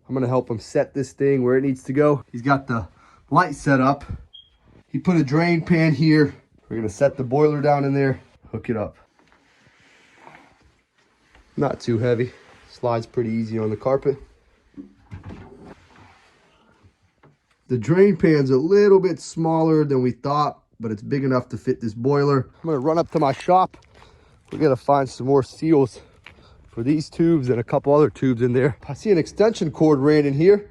I'm gonna help him set this thing where it needs to go. He's got the light set up. He put a drain pan here. We're gonna set the boiler down in there, hook it up. Not too heavy, slides pretty easy on the carpet. The drain pan's a little bit smaller than we thought, but it's big enough to fit this boiler. I'm gonna run up to my shop. We're gonna find some more seals for these tubes and a couple other tubes in there. I see an extension cord ran in here.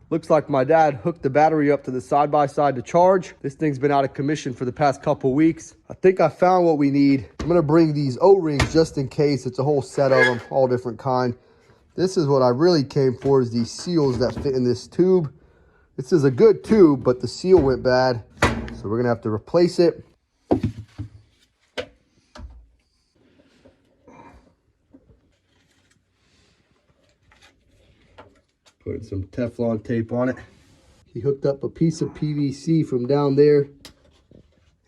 Looks like my dad hooked the battery up to the side-by-side to charge. This thing's been out of commission for the past couple weeks. I think I found what we need. I'm gonna bring these O-rings just in case. It's a whole set of them, all different kind. This is what I really came for, is these seals that fit in this tube. This is a good tube, but the seal went bad. So we're gonna have to replace it. Put some Teflon tape on it. He hooked up a piece of PVC from down there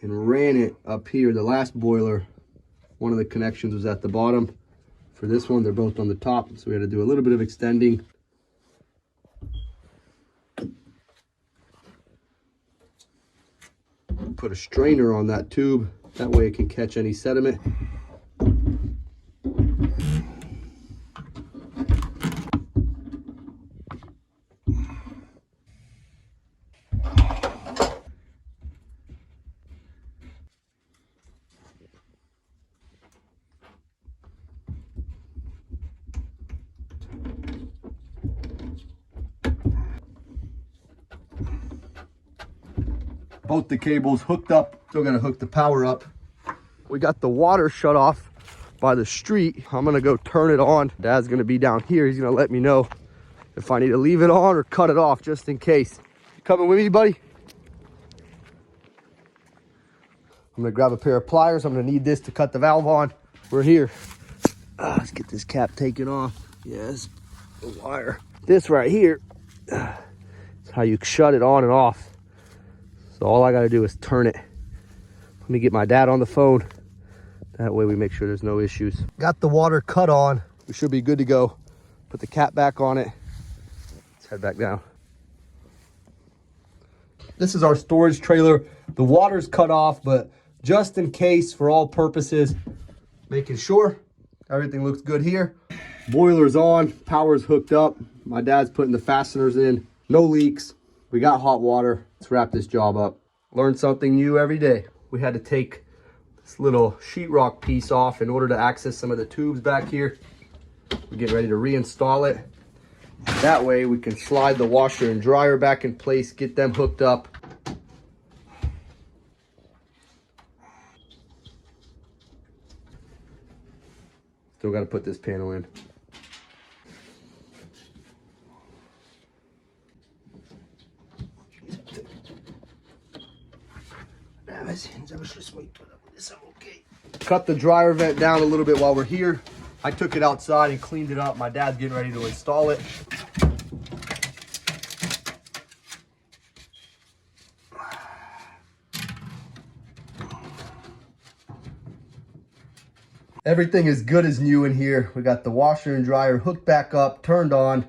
and ran it up here. The last boiler, one of the connections was at the bottom. For this one, they're both on the top, so we had to do a little bit of extending. Put a strainer on that tube, that way it can catch any sediment. Both the cables hooked up. Still gotta hook the power up. We got the water shut off by the street. I'm gonna go turn it on. Dad's gonna be down here. He's gonna let me know if I need to leave it on or cut it off just in case. You coming with me, buddy? I'm gonna grab a pair of pliers. I'm gonna need this to cut the valve on. We're here. Let's get this cap taken off. Yes, the wire. This right here is how you shut it on and off. So all I gotta do is turn it. Let me get my dad on the phone. That way we make sure there's no issues. Got the water cut on. We should be good to go. Put the cap back on it. Let's head back down. This is our storage trailer. The water's cut off, but just in case, for all purposes, making sure everything looks good here. Boiler's on, power's hooked up. My dad's putting the fasteners in. No leaks. We got hot water. Let's wrap this job up. Learn something new every day. We had to take this little sheetrock piece off in order to access some of the tubes back here. We're getting ready to reinstall it. That way we can slide the washer and dryer back in place, get them hooked up. Still got to put this panel in. Cut the dryer vent down a little bit while we're here. I took it outside and cleaned it up. My dad's getting ready to install it. Everything is good as new in here. We got the washer and dryer hooked back up, turned on.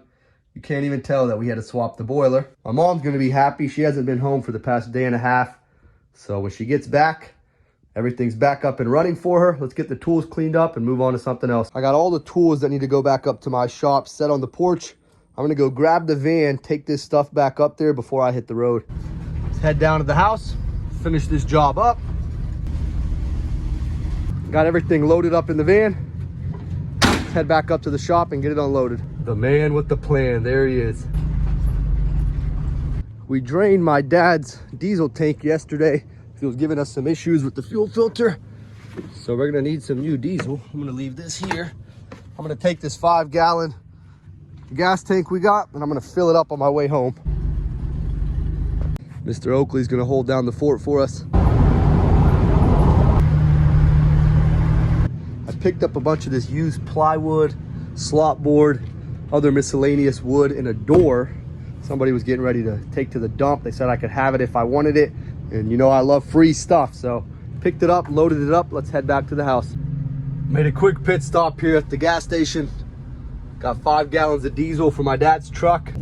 You can't even tell that we had to swap the boiler. My mom's gonna be happy. She hasn't been home for the past day and a half. So when she gets back, everything's back up and running for her. Let's get the tools cleaned up and move on to something else. I got all the tools that need to go back up to my shop set on the porch. I'm gonna go grab the van, take this stuff back up there before I hit the road. Let's head down to the house, finish this job up. Got everything loaded up in the van. Let's head back up to the shop and get it unloaded. The man with the plan, there he is. We drained my dad's diesel tank yesterday. He was giving us some issues with the fuel filter. So we're gonna need some new diesel. I'm gonna leave this here. I'm gonna take this 5-gallon gas tank we got and I'm gonna fill it up on my way home. Mr. Oakley's gonna hold down the fort for us. I picked up a bunch of this used plywood, slop board, other miscellaneous wood, and a door. Somebody was getting ready to take to the dump. They said I could have it if I wanted it. And you know I love free stuff. So picked it up, loaded it up. Let's head back to the house. Made a quick pit stop here at the gas station. Got 5 gallons of diesel for my dad's truck.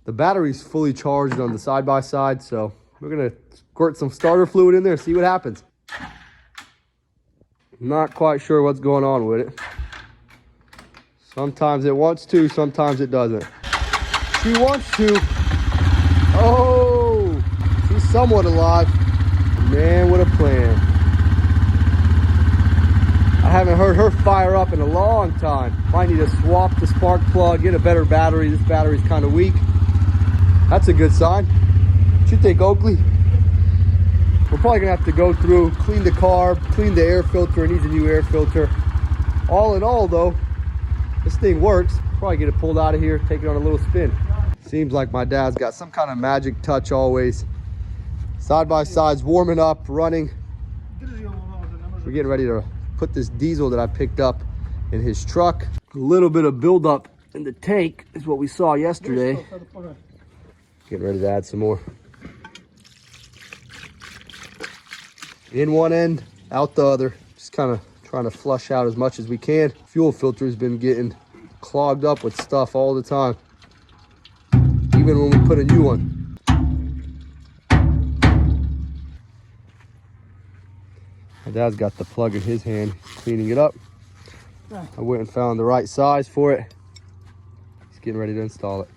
The battery's fully charged on the side-by-side, so we're gonna squirt some starter fluid in there, see what happens. Not quite sure what's going on with it. Sometimes it wants to, sometimes it doesn't. She wants to. Oh, she's somewhat alive. Man, what a plan. I haven't heard her fire up in a long time. Might need to swap the spark plug, get a better battery. This battery's kind of weak. That's a good sign. What you think, Oakley? We're probably gonna have to go through, clean the carb, clean the air filter. It needs a new air filter. All in all though, this thing works. Probably get it pulled out of here, take it on a little spin. Seems like my dad's got some kind of magic touch always. Side by side's warming up, running. We're getting ready to put this diesel that I picked up in his truck. A little bit of buildup in the tank is what we saw yesterday. Getting ready to add some more. In one end, out the other. Just kind of trying to flush out as much as we can. Fuel filter's been getting clogged up with stuff all the time. Even when we put a new one. My dad's got the plug in his hand, cleaning it up. I went and found the right size for it. He's getting ready to install it.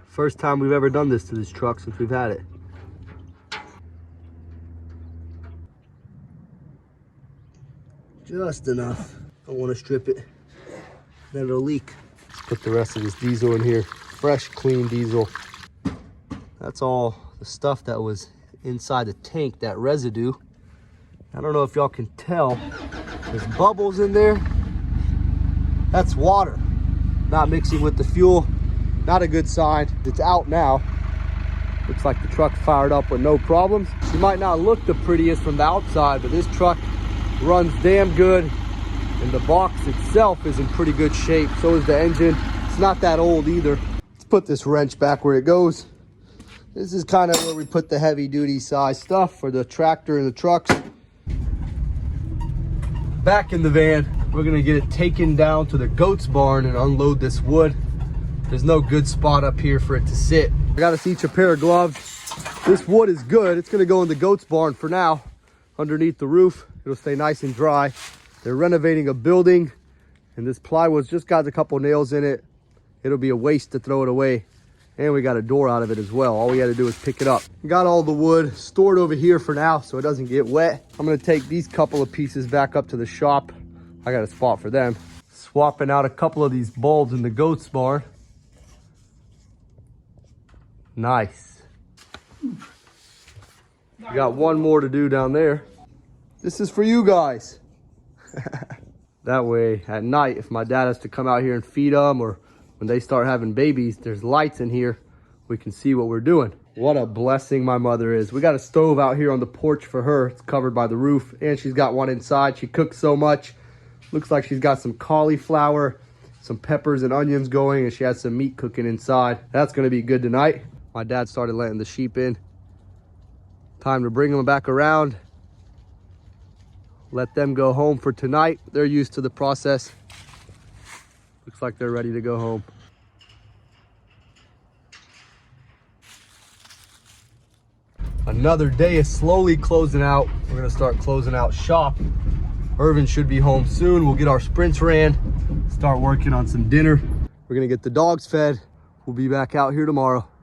First time we've ever done this to this truck since we've had it. Just enough. Don't want to strip it. Then it'll leak. Put the rest of this diesel in here. Fresh, clean diesel. That's all the stuff that was inside the tank, that residue. I don't know if y'all can tell. There's bubbles in there. That's water. Not mixing with the fuel. Not a good sign. It's out now. Looks like the truck fired up with no problems. She might not look the prettiest from the outside, but this truck runs damn good. And the box itself is in pretty good shape. So is the engine. It's not that old either. Let's put this wrench back where it goes. This is kind of where we put the heavy duty size stuff for the tractor and the trucks. Back in the van, we're gonna get it taken down to the goat's barn and unload this wood. There's no good spot up here for it to sit. I got us each a pair of gloves. This wood is good. It's gonna go in the goat's barn for now, underneath the roof. It'll stay nice and dry. They're renovating a building and this plywood's just got a couple nails in it. It'll be a waste to throw it away. And we got a door out of it as well. All we got to do is pick it up. Got all the wood stored over here for now so it doesn't get wet. I'm going to take these couple of pieces back up to the shop. I got a spot for them. Swapping out a couple of these bulbs in the goat's barn. Nice. We got one more to do down there. This is for you guys. That way at night, if my dad has to come out here and feed them, or when they start having babies, there's lights in here. We can see what we're doing. What a blessing my mother is. We got a stove out here on the porch for her. It's covered by the roof, and she's got one inside. She cooks so much. Looks like she's got some cauliflower, some peppers and onions going, and she has some meat cooking inside. That's gonna be good tonight. My dad started letting the sheep in. Time to bring them back around. Let them go home for tonight. They're used to the process. Looks like they're ready to go home. Another day is slowly closing out. We're gonna start closing out shop. Irvin should be home soon. We'll get our sprints ran, start working on some dinner. We're gonna get the dogs fed. We'll be back out here tomorrow.